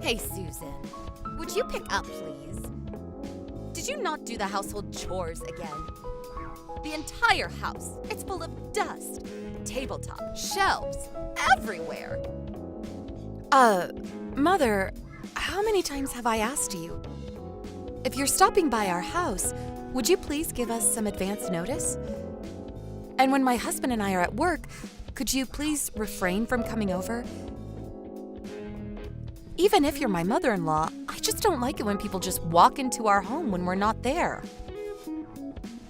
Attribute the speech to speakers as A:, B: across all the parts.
A: Hey, Susan, would you pick up, please? Did you not do the household chores again? The entire house, it's full of dust. Tabletop, shelves, everywhere.
B: Mother, how many times have I asked you? If you're stopping by our house, would you please give us some advance notice? And when my husband and I are at work, could you please refrain from coming over? Even if you're my mother-in-law, I just don't like it when people just walk into our home when we're not there.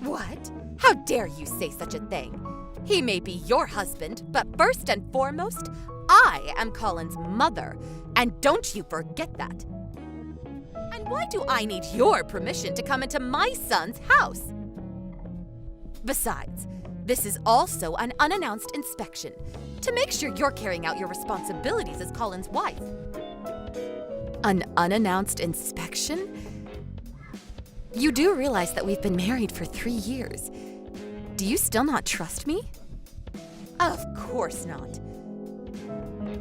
A: What? How dare you say such a thing? He may be your husband, but first and foremost, I am Colin's mother, and don't you forget that. And why do I need your permission to come into my son's house? Besides, this is also an unannounced inspection to make sure you're carrying out your responsibilities as Colin's wife.
B: An unannounced inspection? You do realize that we've been married for 3 years. Do you still not trust me?
A: Of course not.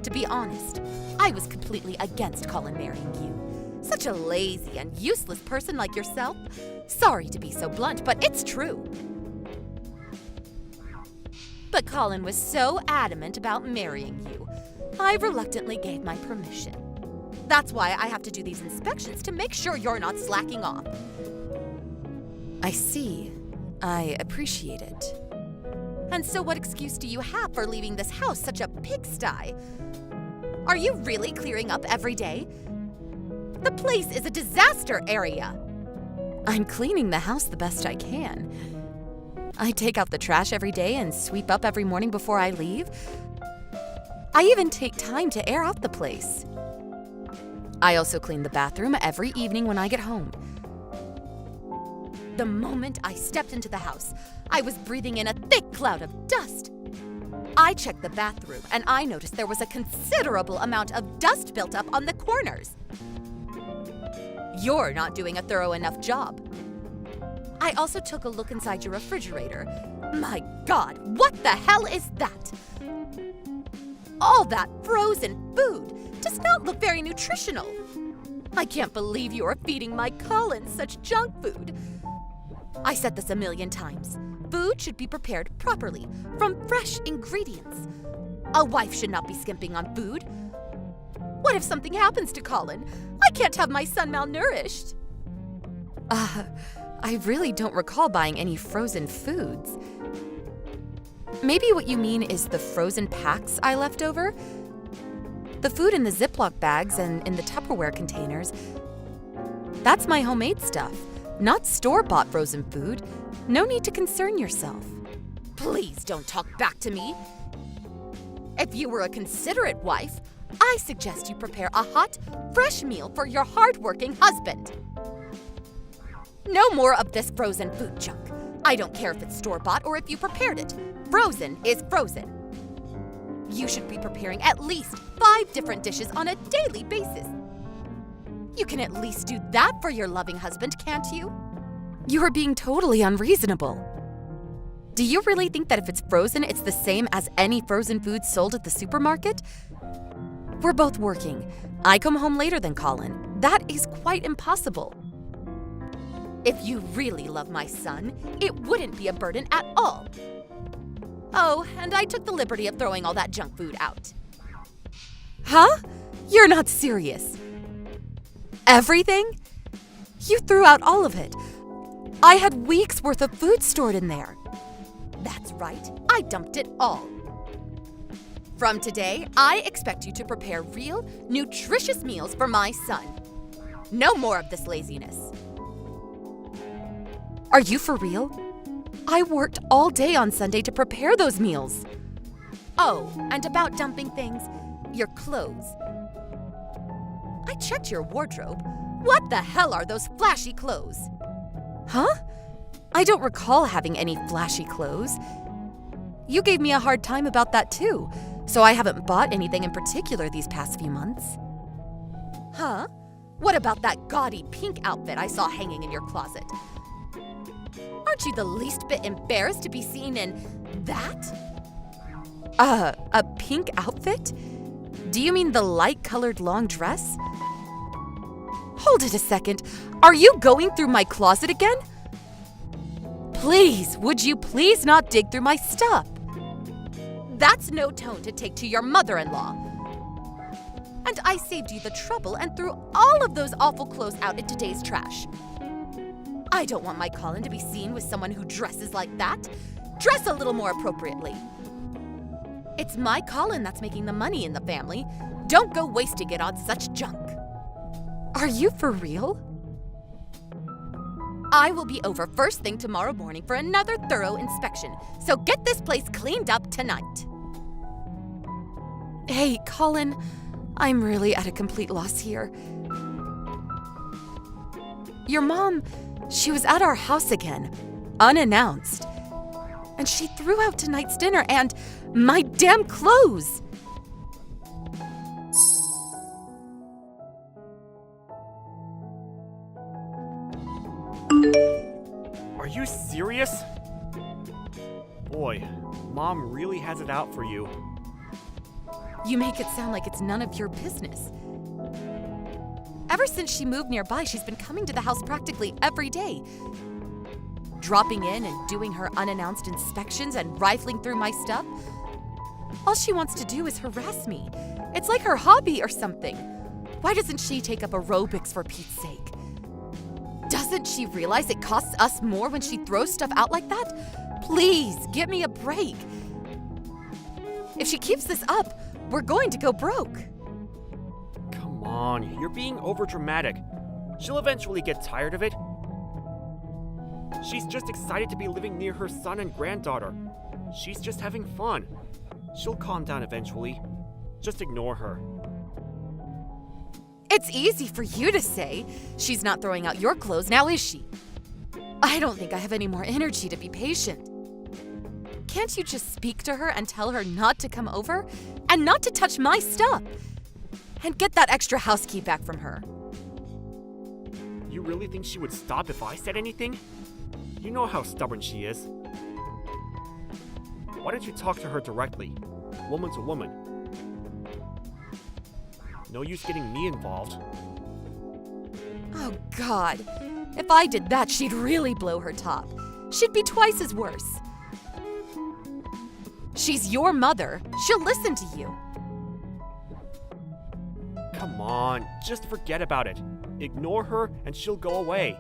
A: To be honest, I was completely against Colin marrying you. Such a lazy and useless person like yourself. Sorry to be so blunt, but it's true. But Colin was so adamant about marrying you, I reluctantly gave my permission. That's why I have to do these inspections to make sure you're not slacking off.
B: I see. I appreciate it.
A: And so what excuse do you have for leaving this house such a pigsty? Are you really clearing up every day? The place is a disaster area.
B: I'm cleaning the house the best I can. I take out the trash every day and sweep up every morning before I leave. I even take time to air out the place. I also clean the bathroom every evening when I get home.
A: The moment I stepped into the house, I was breathing in a thick cloud of dust. I checked the bathroom and I noticed there was a considerable amount of dust built up on the corners. You're not doing a thorough enough job. I also took a look inside your refrigerator. My God, what the hell is that? All that frozen food does not look very nutritional. I can't believe you are feeding my Colin such junk food. I said this a million times. Food should be prepared properly, from fresh ingredients. A wife should not be skimping on food. What if something happens to Colin? I can't have my son malnourished.
B: I really don't recall buying any frozen foods. Maybe what you mean is the frozen packs I left over? The food in the Ziploc bags and in the Tupperware containers. That's my homemade stuff, not store-bought frozen food. No need to concern yourself.
A: Please don't talk back to me. If you were a considerate wife, I suggest you prepare a hot, fresh meal for your hard-working husband. No more of this frozen food junk. I don't care if it's store-bought or if you prepared it. Frozen is frozen. You should be preparing at least 5 different dishes on a daily basis. You can at least do that for your loving husband, can't you?
B: You are being totally unreasonable. Do you really think that if it's frozen, it's the same as any frozen food sold at the supermarket? We're both working. I come home later than Colin. That is quite impossible.
A: If you really love my son, it wouldn't be a burden at all. Oh, and I took the liberty of throwing all that junk food out.
B: Huh? You're not serious. Everything? You threw out all of it. I had weeks' worth of food stored in there.
A: That's right, I dumped it all. From today, I expect you to prepare real, nutritious meals for my son. No more of this laziness.
B: Are you for real? I worked all day on Sunday to prepare those meals.
A: Oh, and about dumping things, your clothes. I checked your wardrobe. What the hell are those flashy clothes?
B: Huh? I don't recall having any flashy clothes. You gave me a hard time about that too, so I haven't bought anything in particular these past few months.
A: Huh? What about that gaudy pink outfit I saw hanging in your closet? Aren't you the least bit embarrassed to be seen in that?
B: A pink outfit? Do you mean the light-colored long dress? Hold it a second. Are you going through my closet again? Please, would you please not dig through my stuff?
A: That's no tone to take to your mother-in-law. And I saved you the trouble and threw all of those awful clothes out in today's trash. I don't want my Colin to be seen with someone who dresses like that. Dress a little more appropriately. It's my Colin that's making the money in the family. Don't go wasting it on such junk.
B: Are you for real?
A: I will be over first thing tomorrow morning for another thorough inspection, so get this place cleaned up tonight.
B: Hey, Colin, I'm really at a complete loss here. Your mom, she was at our house again, unannounced. And she threw out tonight's dinner and my damn clothes.
C: Are you serious? Boy, Mom really has it out for you.
B: You make it sound like it's none of your business. Ever since she moved nearby, she's been coming to the house practically every day. Dropping in and doing her unannounced inspections and rifling through my stuff. All she wants to do is harass me. It's like her hobby or something. Why doesn't she take up aerobics for Pete's sake? Doesn't she realize it costs us more when she throws stuff out like that? Please, give me a break. If she keeps this up, we're going to go broke.
C: Come on, you're being overdramatic. She'll eventually get tired of it. She's just excited to be living near her son and granddaughter. She's just having fun. She'll calm down eventually. Just ignore her.
B: It's easy for you to say. She's not throwing out your clothes, now is she? I don't think I have any more energy to be patient. Can't you just speak to her and tell her not to come over? And not to touch my stuff? And get that extra house key back from her.
C: You really think she would stop if I said anything? You know how stubborn she is. Why don't you talk to her directly, woman to woman? No use getting me involved.
B: Oh, God. If I did that, she'd really blow her top. She'd be twice as worse. She's your mother. She'll listen to you.
C: Come on, just forget about it. Ignore her and she'll go away.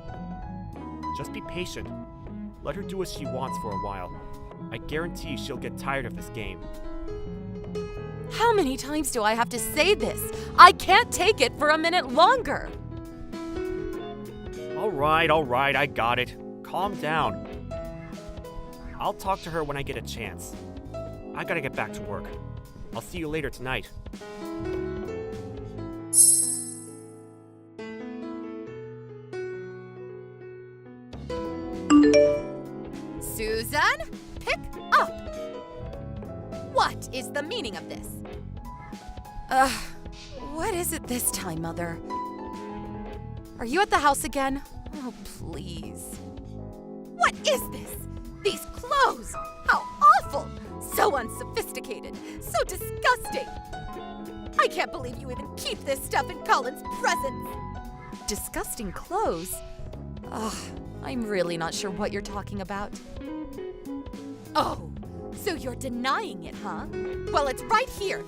C: Just be patient. Let her do what she wants for a while. I guarantee she'll get tired of this game.
B: How many times do I have to say this? I can't take it for a minute longer.
C: All right, I got it. Calm down. I'll talk to her when I get a chance. I gotta get back to work. I'll see you later tonight.
A: Susan, pick up! What is the meaning of this?
B: What is it this time, Mother? Are you at the house again? Oh, please.
A: What is this? These clothes! How awful! So unsophisticated! So disgusting! I can't believe you even keep this stuff in Colin's presence!
B: Disgusting clothes? I'm really not sure what you're talking about.
A: Oh, so you're denying it, huh? Well, it's right here.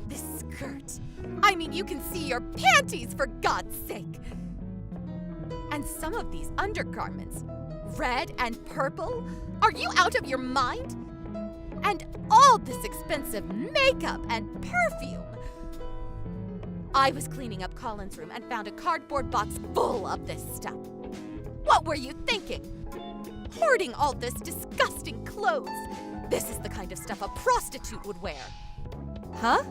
A: This skirt. I mean, you can see your panties, for God's sake. And some of these undergarments, red and purple. Are you out of your mind? And all this expensive makeup and perfume. I was cleaning up Colin's room and found a cardboard box full of this stuff. What were you thinking? Hoarding all this disgusting clothes. This is the kind of stuff a prostitute would wear.
B: Huh?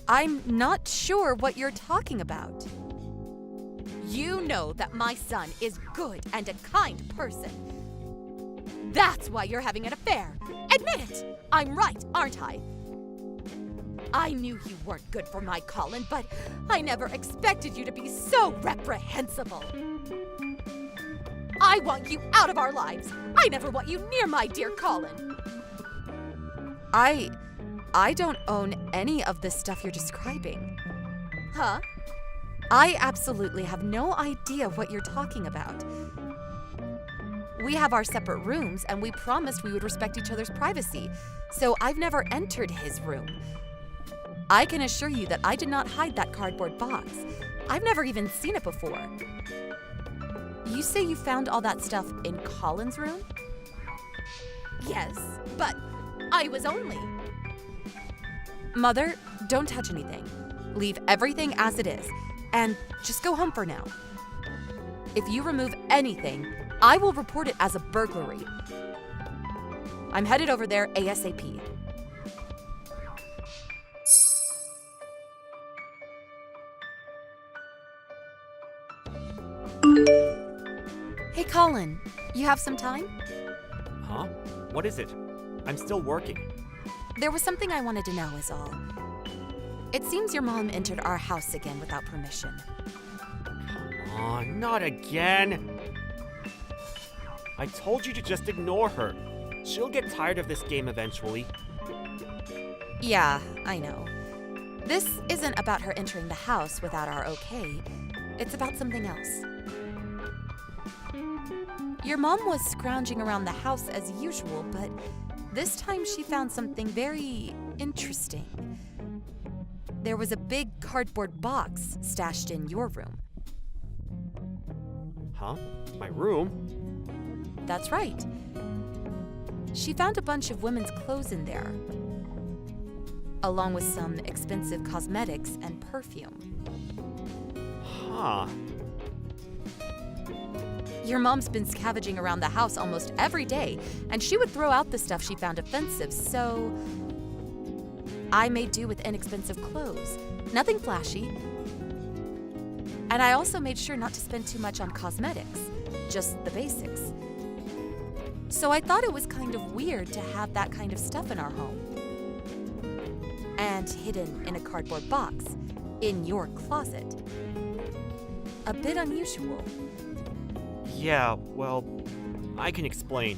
B: I'm not sure what you're talking about.
A: You know that my son is good and a kind person. That's why you're having an affair. Admit it. I'm right, aren't I? I knew you weren't good for my Colin, but I never expected you to be so reprehensible. I want you out of our lives. I never want you near my dear Colin.
B: I don't own any of the stuff you're describing.
A: Huh?
B: I absolutely have no idea what you're talking about. We have our separate rooms, and we promised we would respect each other's privacy, so I've never entered his room. I can assure you that I did not hide that cardboard box. I've never even seen it before. You say you found all that stuff in Colin's room?
A: Yes, but I was only.
B: Mother, don't touch anything. Leave everything as it is, and just go home for now. If you remove anything, I will report it as a burglary. I'm headed over there ASAP. Hey Colin, you have some time?
C: Huh? What is it? I'm still working.
B: There was something I wanted to know is all. It seems your mom entered our house again without permission.
C: Come on, not again! I told you to just ignore her. She'll get tired of this game eventually.
B: Yeah, I know. This isn't about her entering the house without our okay. It's about something else. Your mom was scrounging around the house as usual, but this time she found something very interesting. There was a big cardboard box stashed in your room.
C: Huh? My room?
B: That's right. She found a bunch of women's clothes in there, along with some expensive cosmetics and perfume.
C: Huh.
B: Your mom's been scavenging around the house almost every day, and she would throw out the stuff she found offensive, so I made do with inexpensive clothes. Nothing flashy. And I also made sure not to spend too much on cosmetics, just the basics. So I thought it was kind of weird to have that kind of stuff in our home. And hidden in a cardboard box, in your closet. A bit unusual.
C: Yeah, well, I can explain.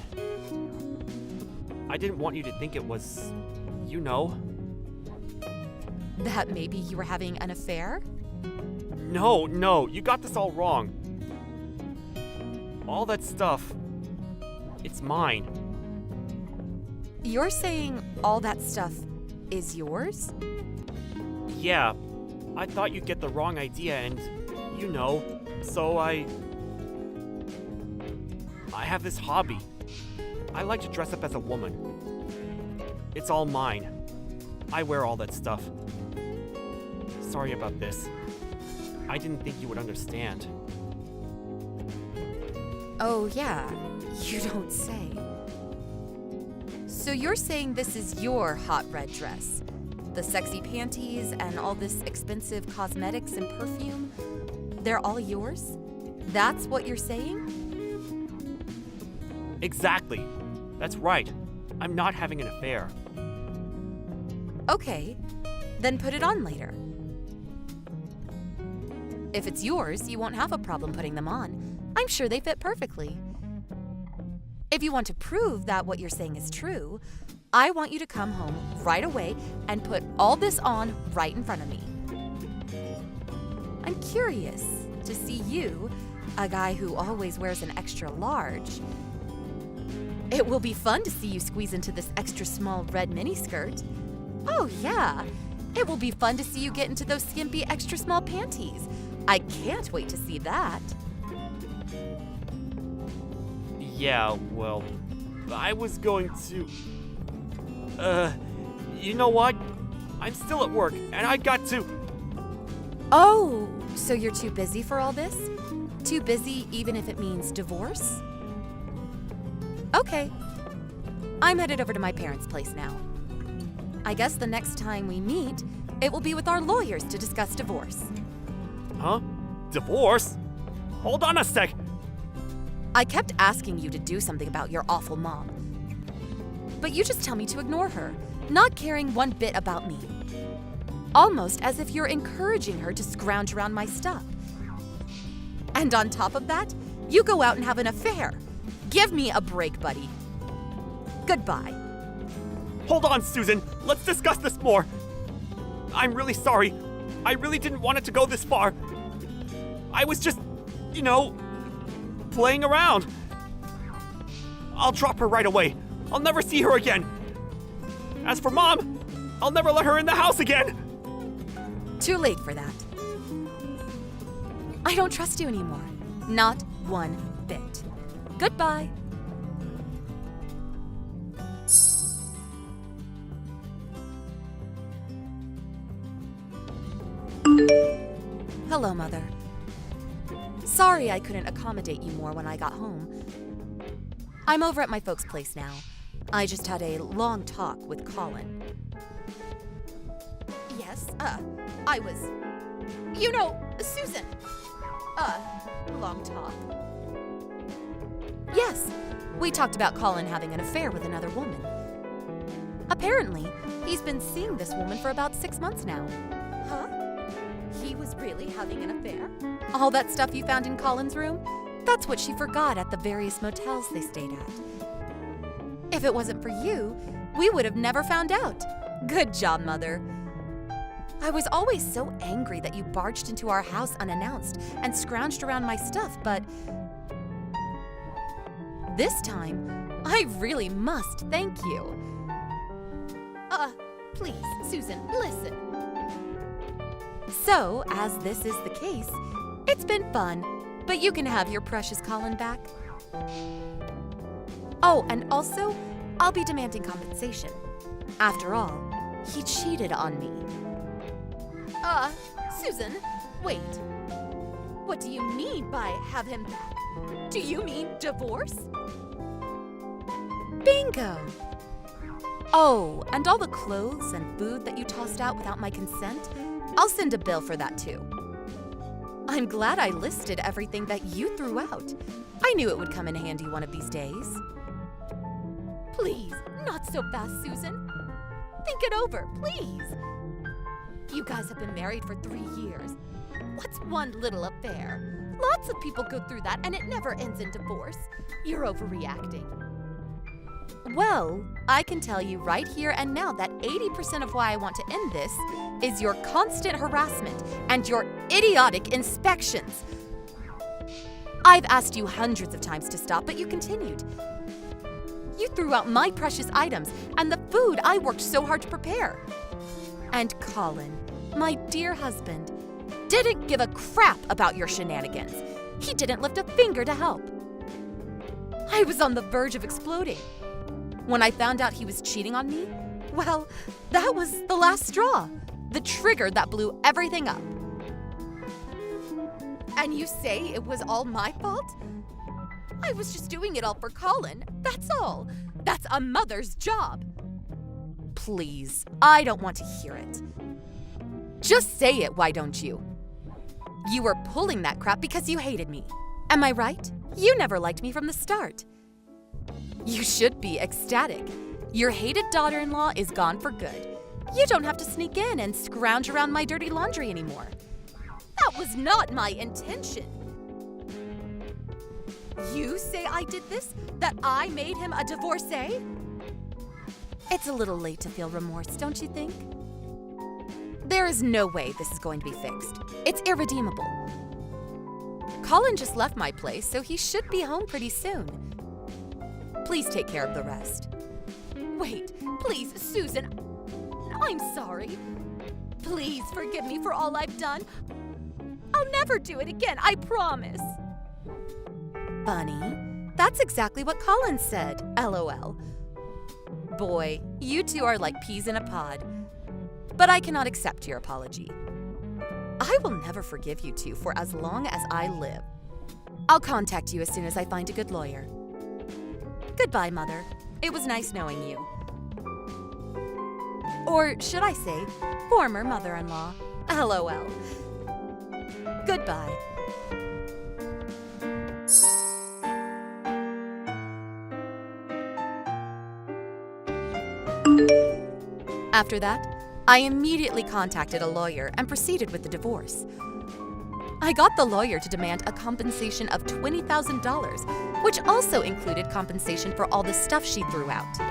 C: I didn't want you to think it was, you know.
B: That maybe you were having an affair?
C: No, you got this all wrong. All that stuff, it's mine.
B: You're saying all that stuff is yours?
C: Yeah, I thought you'd get the wrong idea and, you know, so I have this hobby. I like to dress up as a woman. It's all mine. I wear all that stuff. Sorry about this. I didn't think you would understand.
B: Oh, yeah. You don't say. So you're saying this is your hot red dress? The sexy panties and all this expensive cosmetics and perfume? They're all yours? That's what you're saying?
C: Exactly. That's right. I'm not having an affair.
B: Okay, then put it on later. If it's yours, you won't have a problem putting them on. I'm sure they fit perfectly. If you want to prove that what you're saying is true, I want you to come home right away and put all this on right in front of me. I'm curious to see you, a guy who always wears an extra large. It will be fun to see you squeeze into this extra small red miniskirt. Oh yeah, it will be fun to see you get into those skimpy extra small panties. I can't wait to see that.
C: Yeah, well, I was going to... you know what? I'm still at work, and I got to...
B: Oh, so you're too busy for all this? Too busy even if it means divorce? Okay. I'm headed over to my parents' place now. I guess the next time we meet, it will be with our lawyers to discuss divorce.
C: Huh? Divorce? Hold on a sec!
B: I kept asking you to do something about your awful mom. But you just tell me to ignore her, not caring one bit about me. Almost as if you're encouraging her to scrounge around my stuff. And on top of that, you go out and have an affair. Give me a break, buddy. Goodbye.
C: Hold on, Susan! Let's discuss this more! I'm really sorry. I really didn't want it to go this far. I was just, playing around. I'll drop her right away. I'll never see her again. As for Mom, I'll never let her in the house again.
B: Too late for that. I don't trust you anymore. Not one bit. Goodbye. Hello, Mother. Sorry I couldn't accommodate you more when I got home. I'm over at my folks' place now. I just had a long talk with Colin.
A: Yes, I was. Susan. Long talk.
B: Yes, we talked about Colin having an affair with another woman. Apparently, he's been seeing this woman for about 6 months now.
A: Huh? He was really having an affair?
B: All that stuff you found in Colin's room? That's what she forgot at the various motels they stayed at. If it wasn't for you, we would have never found out. Good job, Mother. I was always so angry that you barged into our house unannounced and scrounged around my stuff, but this time, I really must thank you.
A: Please, Susan, listen.
B: So, as this is the case, it's been fun, but you can have your precious Colin back. Oh, and also, I'll be demanding compensation. After all, he cheated on me.
A: Susan, wait. What do you mean by have him back? Do you mean divorce?
B: Bingo! Oh, and all the clothes and food that you tossed out without my consent, I'll send a bill for that too. I'm glad I listed everything that you threw out. I knew it would come in handy one of these days.
A: Please, not so fast, Susan. Think it over, please. You guys have been married for 3 years. What's one little affair? Lots of people go through that and it never ends in divorce. You're overreacting.
B: Well, I can tell you right here and now that 80% of why I want to end this is your constant harassment and your idiotic inspections. I've asked you hundreds of times to stop, but you continued. You threw out my precious items and the food I worked so hard to prepare. And Colin, my dear husband, didn't give a crap about your shenanigans. He didn't lift a finger to help. I was on the verge of exploding. When I found out he was cheating on me, well, that was the last straw, the trigger that blew everything up.
A: And you say it was all my fault? I was just doing it all for Colin, that's all. That's a mother's job.
B: Please, I don't want to hear it. Just say it, why don't you? You were pulling that crap because you hated me. Am I right? You never liked me from the start. You should be ecstatic. Your hated daughter-in-law is gone for good. You don't have to sneak in and scrounge around my dirty laundry anymore.
A: That was not my intention. You say I did this? That I made him a divorcee?
B: It's a little late to feel remorse, don't you think? There is no way this is going to be fixed. It's irredeemable. Colin just left my place, so he should be home pretty soon. Please take care of the rest.
A: Wait, please, Susan. I'm sorry. Please forgive me for all I've done. I'll never do it again, I promise.
B: Funny. That's exactly what Colin said, LOL. Boy, you two are like peas in a pod. But I cannot accept your apology. I will never forgive you two for as long as I live. I'll contact you as soon as I find a good lawyer. Goodbye, Mother. It was nice knowing you. Or should I say, former mother-in-law. LOL. Goodbye. After that, I immediately contacted a lawyer and proceeded with the divorce. I got the lawyer to demand a compensation of $20,000, which also included compensation for all the stuff she threw out.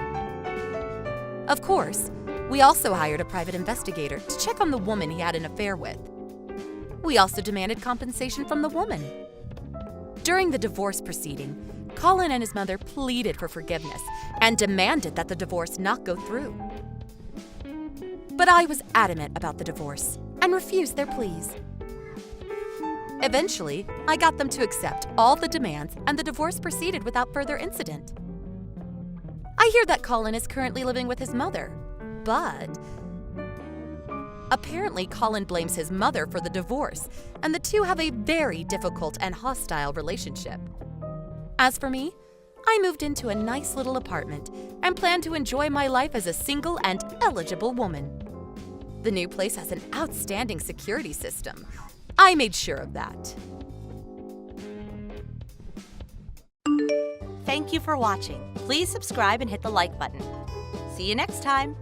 B: Of course, we also hired a private investigator to check on the woman he had an affair with. We also demanded compensation from the woman. During the divorce proceeding, Colin and his mother pleaded for forgiveness and demanded that the divorce not go through. But I was adamant about the divorce and refused their pleas. Eventually, I got them to accept all the demands and the divorce proceeded without further incident. I hear that Colin is currently living with his mother, but apparently Colin blames his mother for the divorce, and the two have a very difficult and hostile relationship. As for me, I moved into a nice little apartment and plan to enjoy my life as a single and eligible woman. The new place has an outstanding security system. I made sure of that.
A: Thank you for watching. Please subscribe and hit the like button. See you next time.